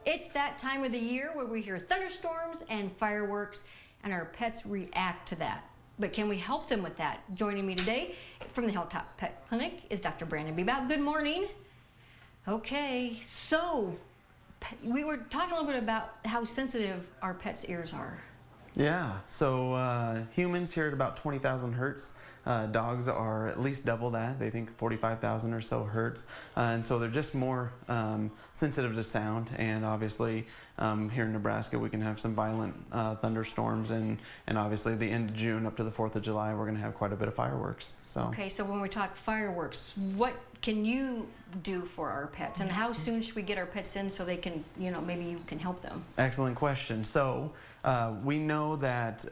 It's that time of the year where we hear thunderstorms and fireworks, and our pets react to that. But can we help them with that? Joining me today from the Hilltop Pet Clinic is Dr. Brandon Beebout. Good morning. Okay, so we were talking a little bit about how sensitive our pets' ears are. Yeah, so humans hear at about 20,000 hertz. Dogs are at least double that. They think 45,000 or so hertz. And so they're just more sensitive to sound. And obviously here in Nebraska we can have some violent thunderstorms, and obviously the end of June up to the 4th of July we're going to have quite a bit of fireworks. So. Okay, so when we talk fireworks, what can you do for our pets, and how soon should we get our pets in so they can, maybe you can help them? Excellent question. So we know that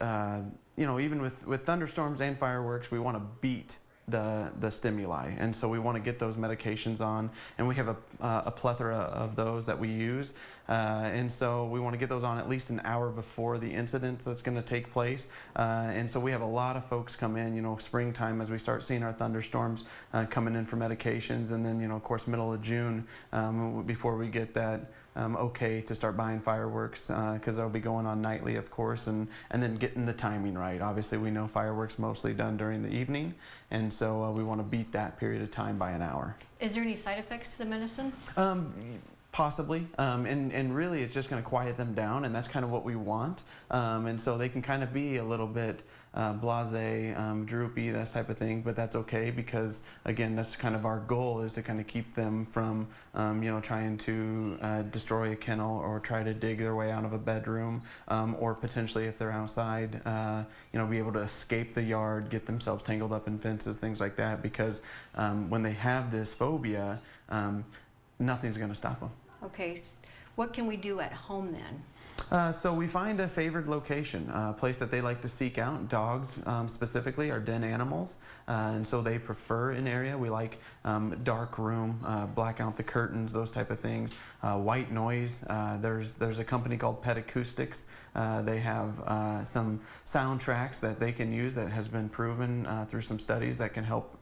even with thunderstorms and fireworks, we want to beat the stimuli, and so we want to get those medications on, and we have a plethora of those that we use, and so we want to get those on at least an hour before the incident that's going to take place, and so we have a lot of folks come in, springtime as we start seeing our thunderstorms coming in for medications, and then of course middle of June before we get that okay to start buying fireworks, because they'll be going on nightly, of course, and then getting the timing right. Obviously we know fireworks mostly done during the evening, and so we want to beat that period of time by an hour. Is there any side effects to the medicine? Possibly, and really it's just going to quiet them down, and that's kind of what we want, and so they can kind of be a little bit blasé, droopy, that type of thing, but that's okay, because again that's kind of our goal, is to kind of keep them from trying to destroy a kennel or try to dig their way out of a bedroom, or potentially if they're outside be able to escape the yard, get themselves tangled up in fences, things like that, because when they have this phobia, nothing's going to stop them. Okay, what can we do at home then? So we find a favored location, a place that they like to seek out. Dogs specifically are den animals, and so they prefer an area. We like dark room, black out the curtains, those type of things. White noise. There's a company called Pet Acoustics. They have some soundtracks that they can use that has been proven through some studies that can help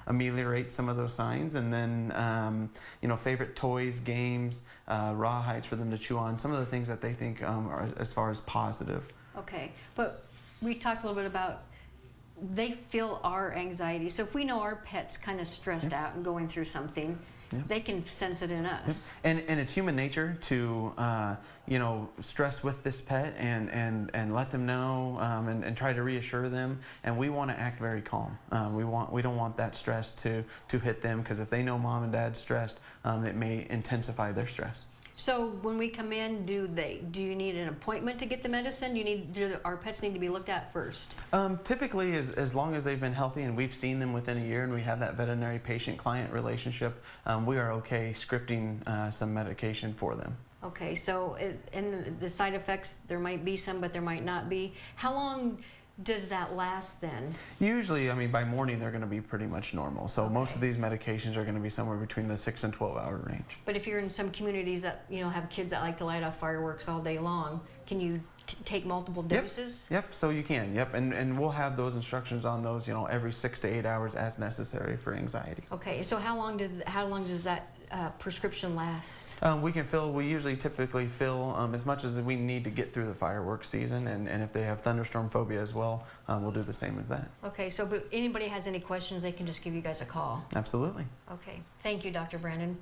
ameliorate some of those signs. And then favorite toys, games, rawhides for them to chew on. Some of the things that they think are as far as positive. Okay, but we talked a little bit about they feel our anxiety. So if we know our pet's kind of stressed out and going through something, they can sense it in us. And it's human nature to stress with this pet and let them know, and try to reassure them, and we want to act very calm. We don't want that stress to hit them, because if they know mom and dad's stressed, it may intensify their stress. So when we come in, do you need an appointment to get the medicine? Do our pets need to be looked at first? Typically, as long as they've been healthy and we've seen them within a year and we have that veterinary patient-client relationship, we are okay scripting some medication for them. Okay, so and the side effects, there might be some, but there might not be. How long does that last then? Usually, by morning they're going to be pretty much normal. So most of these medications are going to be somewhere between the 6 and 12-hour range. But if you're in some communities that have kids that like to light off fireworks all day long, can you take multiple doses? Yep. So you can. Yep. And we'll have those instructions on those, every 6 to 8 hours as necessary for anxiety. Okay. So how long does that prescription last? We usually typically fill as much as we need to get through the fireworks season, and if they have thunderstorm phobia as well, we'll do the same as that. Okay, so but anybody has any questions, they can just give you guys a call. Absolutely. Okay, thank you, Dr. Brandon.